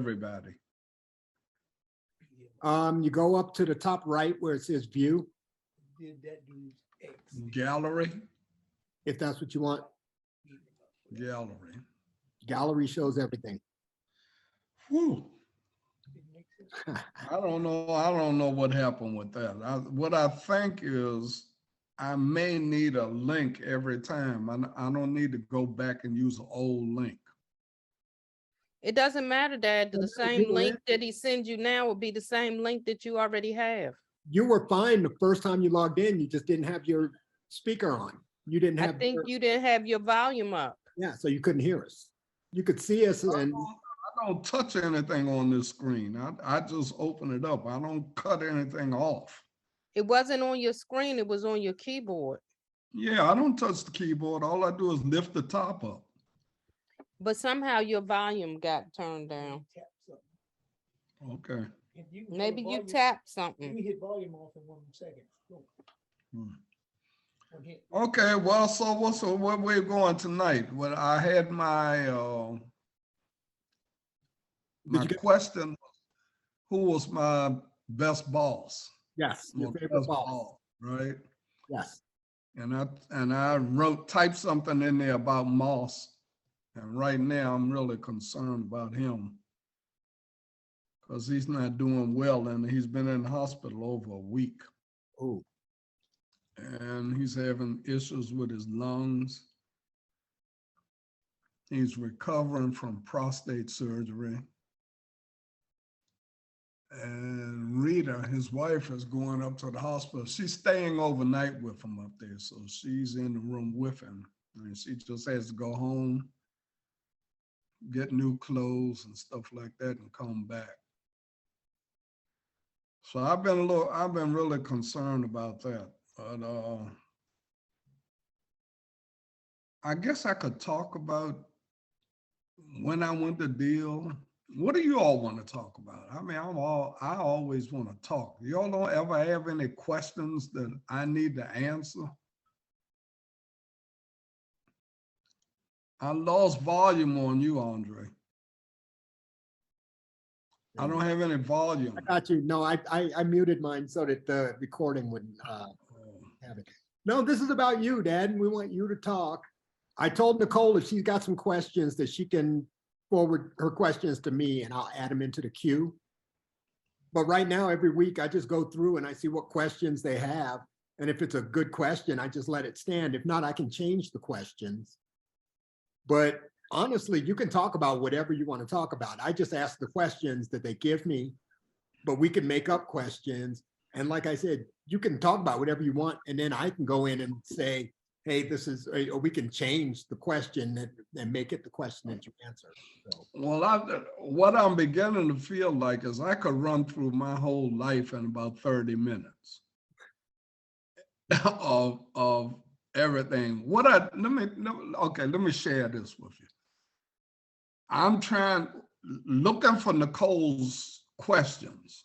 everybody? You go up to the top right where it says view, Gallery? if that's what you want. Gallery. Gallery shows everything. Whew. I don't know what happened with that. What I think is I may need a link every time. I don't need to go back and use an old link. It doesn't matter, Dad. The No, same you link went- that he sends you now will be the same link that you already have. You were fine the first time you logged in. You just didn't have your speaker on. You didn't I have. think you didn't have your volume up. Yeah, so you couldn't hear us. You could see us and I don't touch anything on this screen. I just open it up. I don't cut anything off. It wasn't on your screen, it was on your keyboard. Yeah, I don't touch the keyboard. All I do is lift the top up. But somehow your volume got turned down. Okay. Maybe you tapped Let something. me hit volume off in 1 second. Go. Hmm. One hit. Okay, well, so where we're going tonight? Well, I had my Did you get- question, who was my best boss? yes, your My favorite best boss. right? Yes. And I typed something in there about Moss. And right now I'm really concerned about him, because he's not doing well and he's been in the hospital over a week. Oh, And he's having issues with his lungs. He's recovering from prostate surgery. And Rita, his wife, is going up to the hospital. She's staying overnight with him up there. So she's in the room with him. And she just has to go home, get new clothes and stuff like that and come back. So I've been really concerned about that. But I guess I could talk about when I went to deal. What do you all want to talk about? I mean, I always want to talk. Y'all don't ever have any questions that I need to answer? I lost volume on you, Andre. I don't have any volume. I got you. No, I muted mine so that the recording wouldn't have it. No, this is about you, Dad, and we want you to talk. I told Nicole if she's got some questions that she can forward her questions to me and I'll add them into the queue. But right now, every week I just go through and I see what questions they have. And if it's a good question, I just let it stand. If not, I can change the questions. But honestly, you can talk about whatever you want to talk about. I just ask the questions that they give me, but we can make up questions. And like I said, you can talk about whatever you want. And then I can go in and say, hey, this is, or we can change the question and make it the question that you answer. So, Well, what I'm beginning to feel like is I could run through my whole life in about 30 minutes of everything. Let me share this with you. I'm looking for Nicole's questions.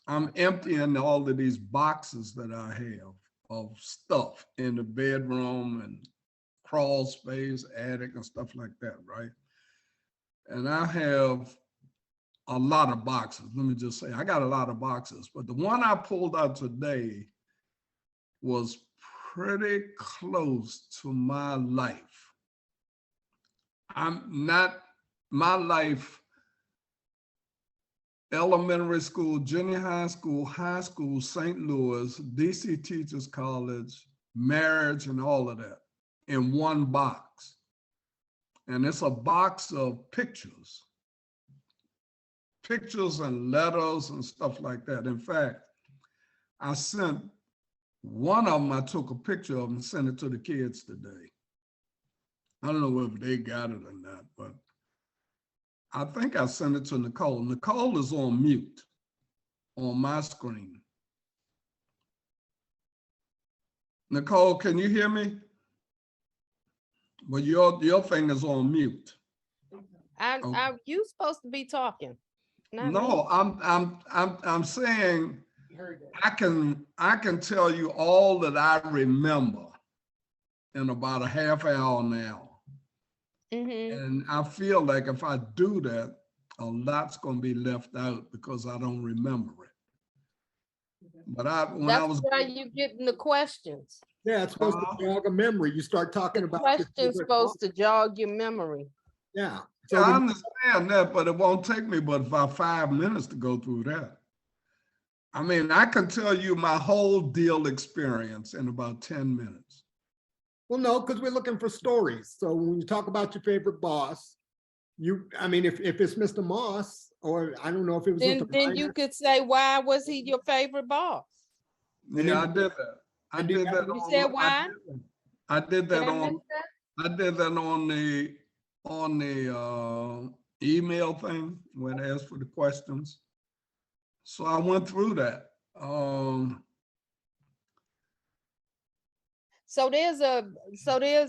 I'm emptying all of these boxes that I have of stuff in the bedroom and crawl space, attic and stuff like that, right? And I have a lot of boxes. Let me just say, I got a lot of boxes, but the one I pulled out today was pretty close to my life. My life, elementary school, junior high school, St. Louis, DC Teachers College, marriage and all of that in one box. And it's a box of pictures and letters and stuff like that. In fact, I sent one of them, I took a picture of and sent it to the kids today. I don't know if they got it or not, but I think I sent it to Nicole. Nicole is on mute on my screen. Nicole, can you hear me? Well, your thing is on mute. You supposed to be talking. Not me. No, I'm saying You heard that. I can tell you all that I remember in about a half hour now. Mhm. And I feel like if I do that, a lot's gonna be left out because I don't remember it. But when I That's was, why you getting the questions. Yeah, it's supposed to jog a memory. You start talking The about. your question's favorite supposed boss. to jog your memory. Yeah. yeah, So I when- understand that, but it won't take me but about 5 minutes to go through that. I mean, I can tell you my whole deal experience in about 10 minutes. well, no, because we're looking for stories. So when you talk about your favorite boss, I mean, if it's Mr. Moss, or I don't know if it was Mr. Then you Minor, could say, why was he your favorite boss? And Yeah, I then- did that. I and do you did have- that You on. said why? I did that Did I miss on. that? I did that on the email thing when they asked for the questions. So I went through that. So there's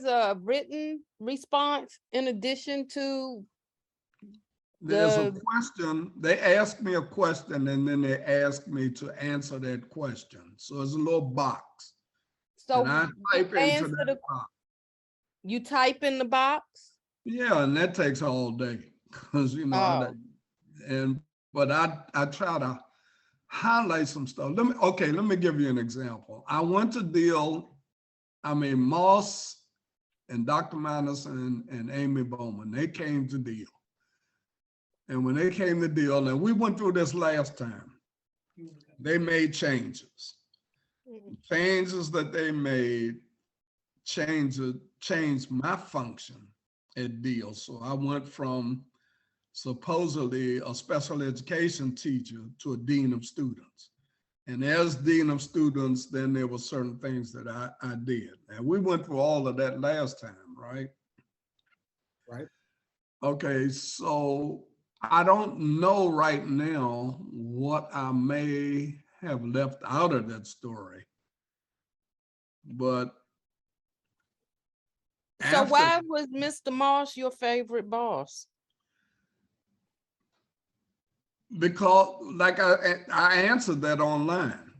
a written response in addition to, There's a The- question, they asked me a question and then they asked me to answer that question. So it's a little box. so And I type into answer that the- box. you type in the box? Yeah, and that takes all day, because Oh. but I try to highlight some stuff. Let me give you an example. I went to Moss and Dr. Madison and Amy Bowman, they came to deal. And when they came to deal, and we went through this last time, they made changes. Changes that they made changed my function at Deal. So I went from supposedly a special education teacher to a dean of students. And as dean of students, then there were certain things that I did. And we went through all of that last time, right? Right. Okay, so I don't know right now what I may have left out of that story. But So after- why was Mr. Moss your favorite boss? Because like I answered that online.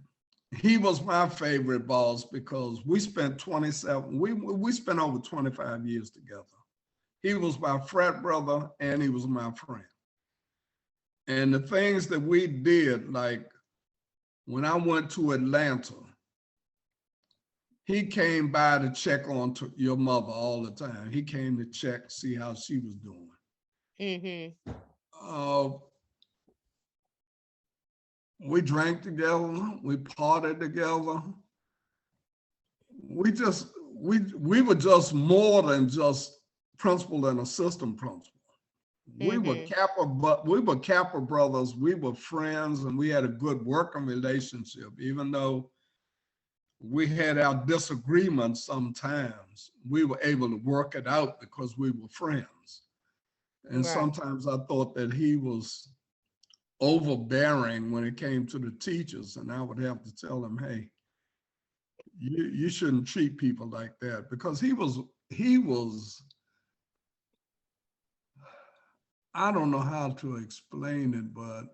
He was my favorite boss because we spent we spent over 25 years together. He was my frat brother and he was my friend. And the things that we did, like when I went to Atlanta, he came by to check on your mother all the time. He came to check, see how she was doing. Mm-hmm. We drank together, we partied together. We were just more than just principal and assistant principal. We were Kappa brothers, we were friends, and we had a good working relationship, even though we had our disagreements sometimes. We were able to work it out because we were friends. And Right. sometimes I thought that he was overbearing when it came to the teachers, and I would have to tell him, hey, you shouldn't treat people like that, because he was I don't know how to explain it, but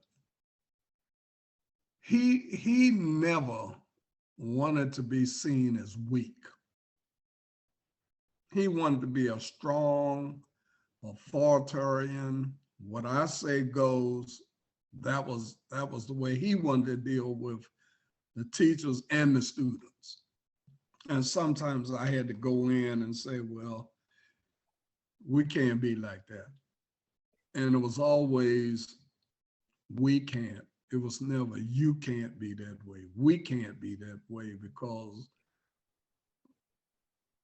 he never wanted to be seen as weak. He wanted to be a strong authoritarian. What I say goes. That was the way he wanted to deal with the teachers and the students. And sometimes I had to go in and say, well, we can't be like that. And it was always, we can't. It was never, you can't be that way. We can't be that way, because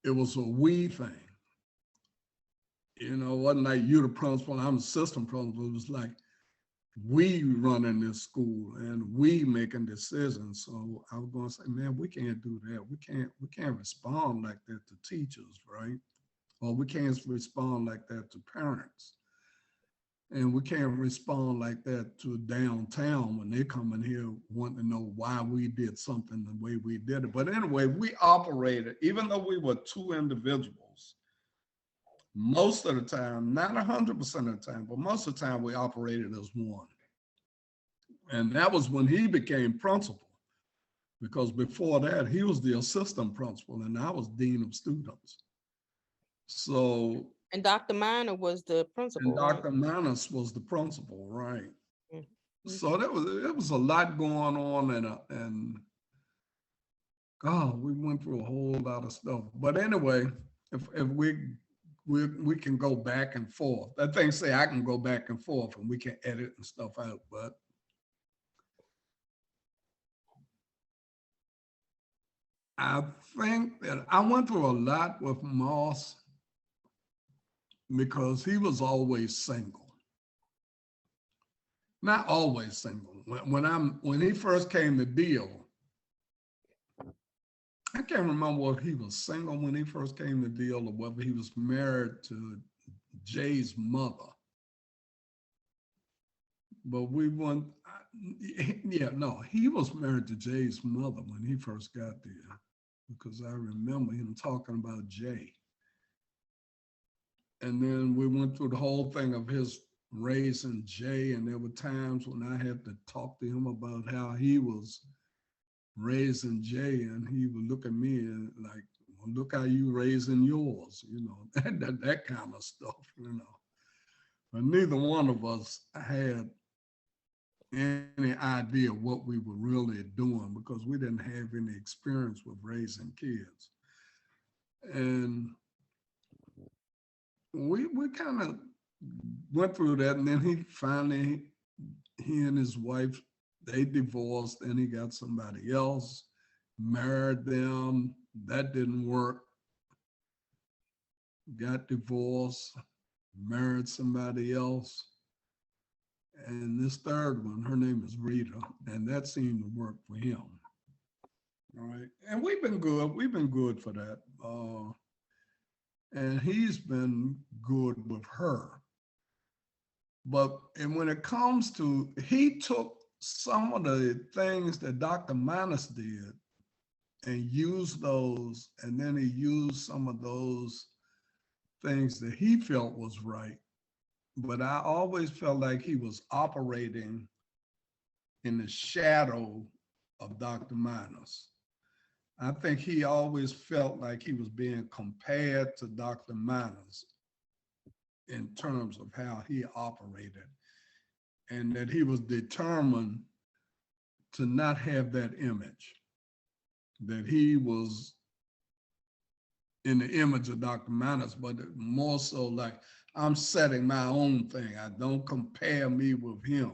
it was a we thing. You know, it wasn't like you the principal, I'm the assistant principal. It was like, we running this school and we making decisions. So I was going to say, man, we can't do that. We can't respond like that to teachers, right? Or we can't respond like that to parents. And we can't respond like that to downtown when they come in here wanting to know why we did something the way we did it. But anyway, we operated, even though we were two individuals, most of the time, not 100% of the time, but most of the time we operated as one. And that was when he became principal, because before that, he was the assistant principal and I was dean of students. So And Dr. Minor was the and principal, right? Dr. Manus was the principal, right? Mhm. So it was a lot going on, and God, we went through a whole lot of stuff. But anyway, if we can go back and forth. That thing say I can go back and forth, and we can edit and stuff out. But I think that I went through a lot with Moss because he was always single. Not always single. When he first came to Deal, I can't remember whether he was single when he first came to Deal or whether he was married to Jay's mother. But we went, yeah, no, he was married to Jay's mother when he first got there, because I remember him talking about Jay. And then we went through the whole thing of his raising Jay, and there were times when I had to talk to him about how he was raising Jay, and he would look at me and like, well, look how you raising yours, you know, that kind of stuff, you know. But neither one of us had any idea what we were really doing because we didn't have any experience with raising kids. And we kind of went through that, and then he and his wife, they divorced, and he got somebody else, married them, that didn't work, got divorced, married somebody else. And this third one, her name is Rita, and that seemed to work for him. All right, and we've been good for that. And he's been good with her. But and when it comes to, he took some of the things that Dr. Manus did and used those, and then he used some of those things that he felt was right. But I always felt like he was operating in the shadow of Dr. Manus. I think he always felt like he was being compared to Dr. Manus in terms of how he operated, and that he was determined to not have that image, that he was in the image of Dr. Manus, but more so like, I'm setting my own thing. I don't compare me with him.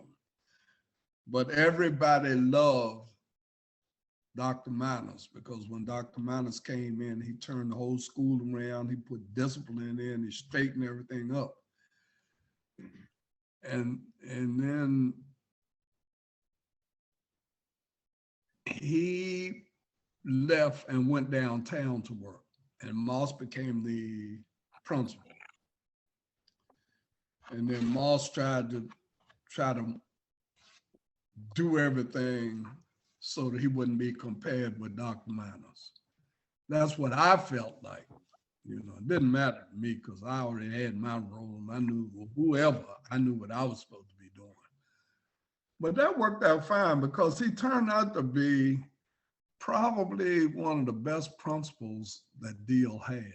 But everybody loved Dr. Manus because when Dr. Manus came in, he turned the whole school around, he put discipline in, he straightened everything up. And then he left and went downtown to work, and Moss became the principal. And then Moss tried to do everything so that he wouldn't be compared with Dr. Manus. That's what I felt like. You know, it didn't matter to me because I already had my role. I knew whoever, I knew what I was supposed to be doing. But that worked out fine because he turned out to be probably one of the best principals that Deal had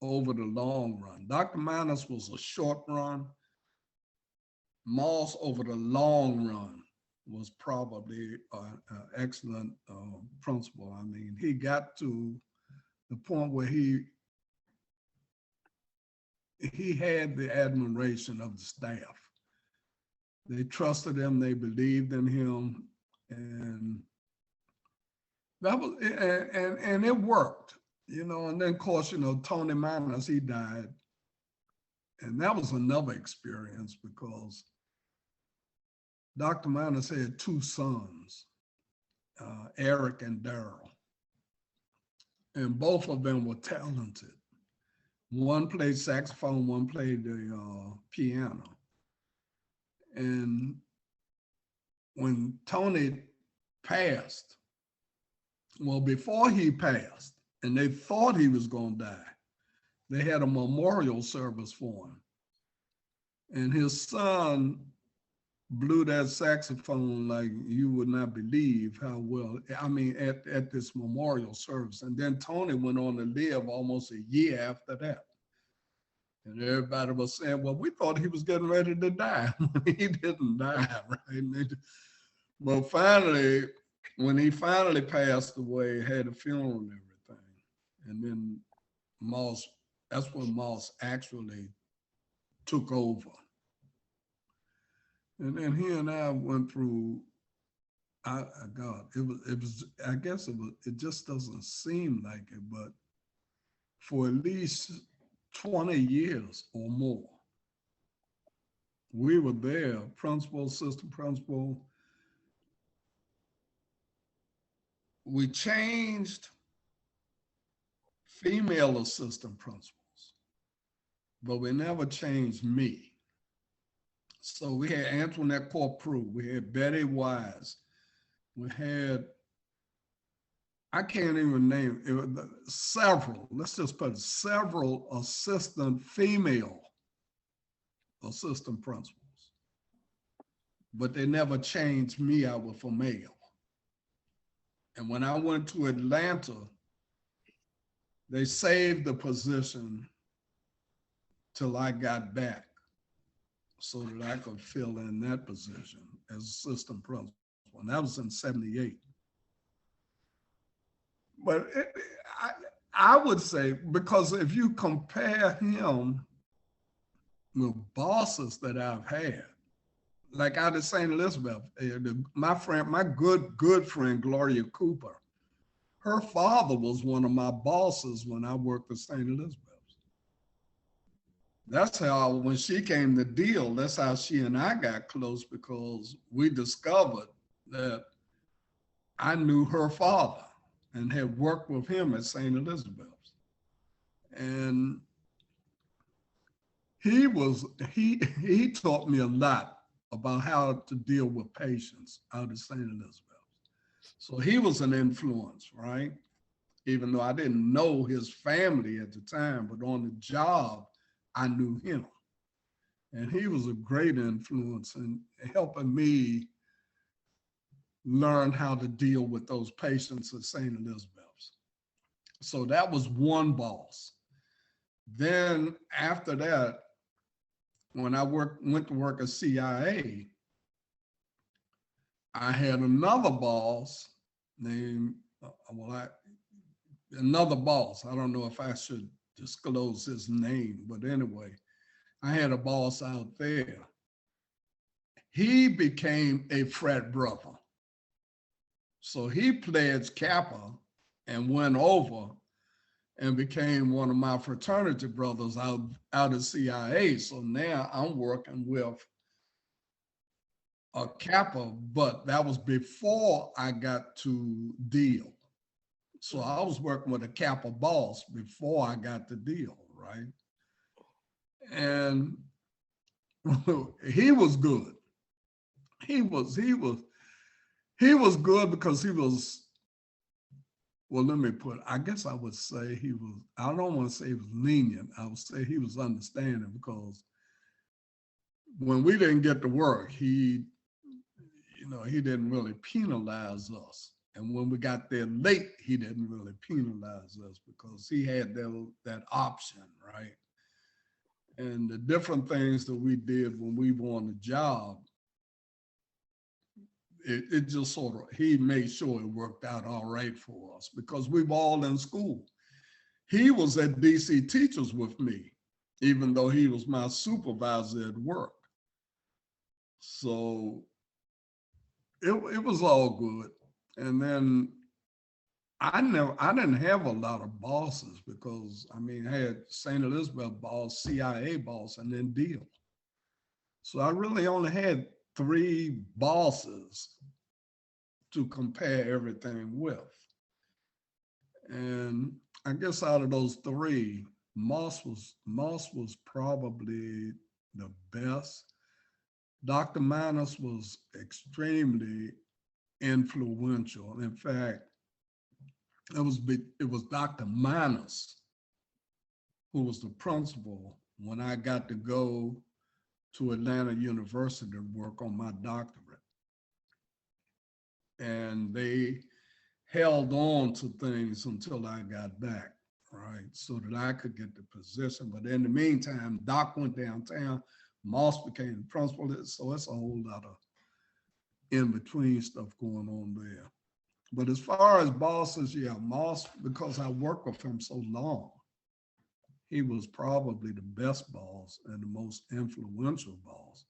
over the long run. Dr. Manus was a short run. Moss over the long run was probably an excellent principal. I mean, he got to the point where he had the admiration of the staff. They trusted him, they believed in him, and that was, and it worked, you know. And then of course, you know, Tony Manus, he died. And that was another experience because Dr. Manus had two sons, Eric and Daryl. And both of them were talented. One played saxophone, one played the piano. And when Tony passed, well, before he passed, and they thought he was going to die, they had a memorial service for him. And his son blew that saxophone like you would not believe how well, I mean, at this memorial service. And then Tony went on to live almost a year after that. And everybody was saying, well, we thought he was getting ready to die. He didn't die, right? But finally, when he finally passed away, had a funeral and everything. And then Moss, that's when Moss actually took over. And then he and I went through, God, it was, I guess it just doesn't seem like it, but for at least 20 years or more, we were there, principal, assistant principal. We changed female assistant principals, but we never changed me. So we had Antoinette Corprew, we had Betty Wise, we had, I can't even name it, was several, let's just put several assistant female assistant principals, but they never changed me out with a male. And when I went to Atlanta, they saved the position till I got back so that I could fill in that position as assistant principal. And that was in 78. But I would say, because if you compare him with bosses that I've had, like out of St. Elizabeth, my good friend, Gloria Cooper, her father was one of my bosses when I worked at St. Elizabeth. That's how, when she came to deal, that's how she and I got close, because we discovered that I knew her father and had worked with him at St. Elizabeth's. And he taught me a lot about how to deal with patients out of St. Elizabeth's. So he was an influence, right? Even though I didn't know his family at the time, but on the job, I knew him. And he was a great influence in helping me learn how to deal with those patients at St. Elizabeth's. So that was one boss. Then after that, when I went to work at CIA, I had another boss named, another boss. I don't know if I should disclose his name, but anyway, I had a boss out there. He became a frat brother. So he pledged Kappa and went over and became one of my fraternity brothers out of CIA. So now I'm working with a Kappa, but that was before I got to deal. So I was working with a Kappa boss before I got the deal, right? And he was good. He was good because he was, well, let me put it, I guess I would say he was, I don't want to say he was lenient. I would say he was understanding, because when we didn't get to work, he didn't really penalize us. And when we got there late, he didn't really penalize us because he had that option, right? And the different things that we did when we were on the job, it just sort of, he made sure it worked out all right for us because we were all in school. He was at DC Teachers with me, even though he was my supervisor at work. So it was all good. And then I didn't have a lot of bosses because, I mean, I had St. Elizabeth boss, CIA boss, and then deal. So I really only had 3 bosses to compare everything with. And I guess out of those 3, Moss was probably the best. Dr. Manus was extremely influential. In fact, it was Dr. Manus who was the principal when I got to go to Atlanta University to work on my doctorate. And they held on to things until I got back. right? So that I could get the position. But in the meantime, Doc went downtown, Moss became the principal. So it's a whole lot of in-between stuff going on there. But as far as bosses, yeah, Moss, because I worked with him so long, he was probably the best boss and the most influential boss,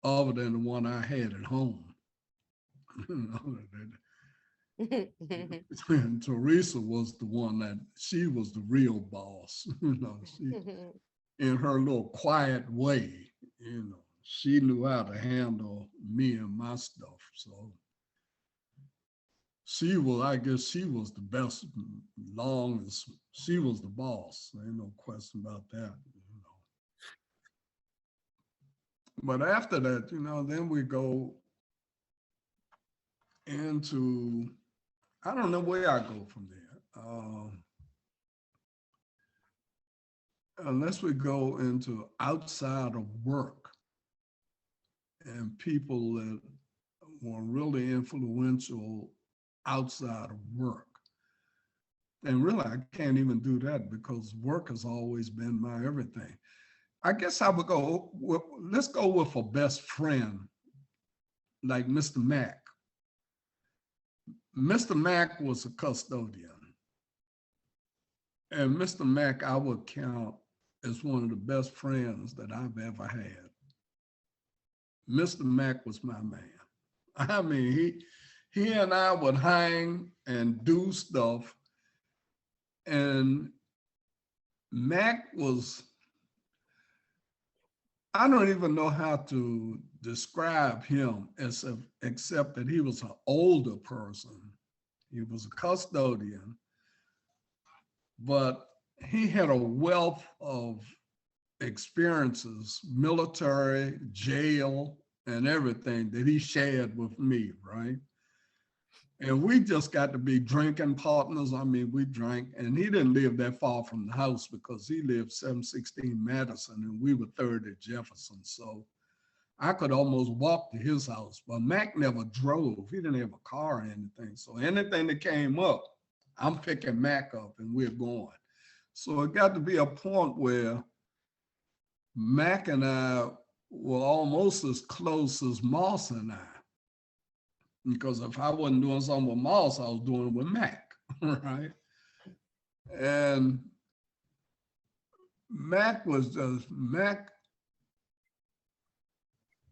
other than the one I had at home. And Teresa was the one that she was the real boss, she, in her little quiet way, she knew how to handle me and my stuff. So I guess she was the best, longest, she was the boss. Ain't no question about that. But after that, then we go into, I don't know where I go from there. Unless we go into outside of work and people that were really influential outside of work. And really, I can't even do that because work has always been my everything. I guess I would go, let's go with a best friend like Mr. Mack. Mr. Mack was a custodian. And Mr. Mack, I would count as one of the best friends that I've ever had. Mr. Mack was my man. I mean, he and I would hang and do stuff. And Mack was, I don't even know how to describe him except that he was an older person. He was a custodian, but he had a wealth of experiences, military, jail, and everything that he shared with me, right? And we just got to be drinking partners. I mean, we drank, and he didn't live that far from the house because he lived 716 Madison and we were 3rd at Jefferson. So I could almost walk to his house, but Mac never drove. He didn't have a car or anything. So anything that came up, I'm picking Mac up and we're going. So it got to be a point where Mac and I were almost as close as Moss and I. Because if I wasn't doing something with Moss, I was doing it with Mac, right? And Mac was just,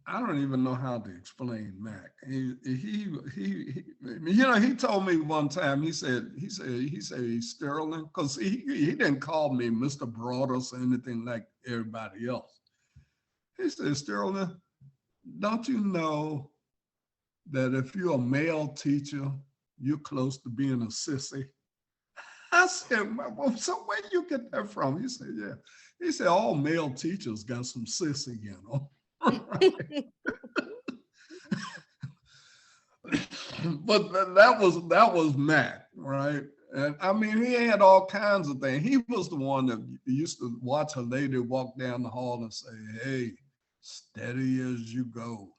I don't even know how to explain Mac. He told me one time, he said, Sterling, because he didn't call me Mr. Broadus or anything like everybody else. He said, Sterling, don't you know that if you're a male teacher, you're close to being a sissy? I said, well, so where do you get that from? He said, yeah. He said, all male teachers got some sissy, But that was Mac, right? And I mean, he had all kinds of things. He was the one that used to watch a lady walk down the hall and say, hey, steady as you go.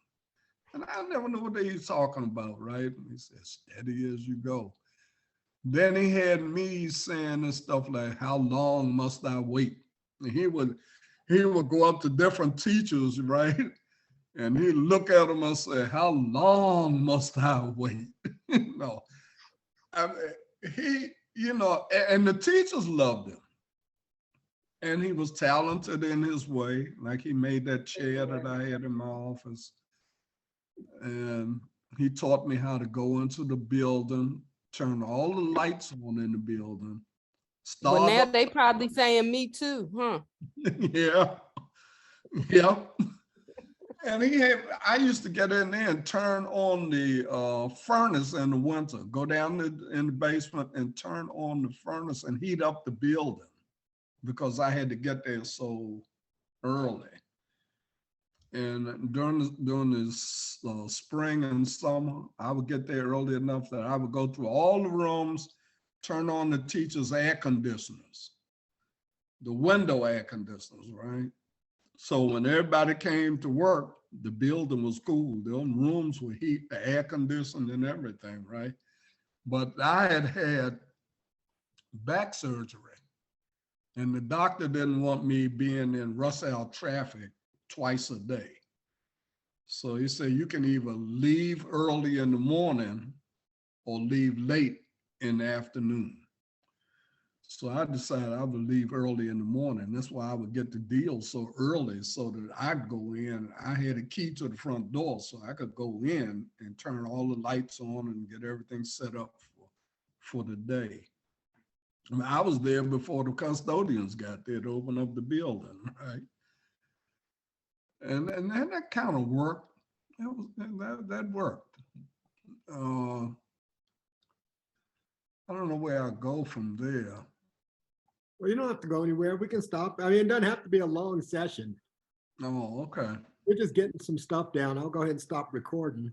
And I never knew what he was talking about, right? He said, steady as you go. Then he had me saying this stuff like, how long must I wait? And he would go up to different teachers, right? And he'd look at them and say, how long must I wait? I mean, and the teachers loved him. And he was talented in his way. Like he made that chair that I had in my office. And he taught me how to go into the building, turn all the lights on in the building. Well, now they probably saying me too, huh? Yeah. And I used to get in there and turn on the furnace in the winter, go down in the basement and turn on the furnace and heat up the building because I had to get there so early. And during the spring and summer, I would get there early enough that I would go through all the rooms, turn on the teachers' air conditioners, the window air conditioners, right? So when everybody came to work, the building was cool. The rooms were heat, the air conditioned and everything, right? But I had back surgery. And the doctor didn't want me being in rush hour traffic twice a day. So he said, you can either leave early in the morning or leave late in the afternoon. So I decided I would leave early in the morning. That's why I would get the deal so early so that I'd go in. I had a key to the front door, so I could go in and turn all the lights on and get everything set up for the day. I mean, I was there before the custodians got there to open up the building, right? And that kind of worked. That worked. I don't know where I go from there. Well, you don't have to go anywhere. We can stop. I mean, it doesn't have to be a long session. Oh, okay. We're just getting some stuff down. I'll go ahead and stop recording.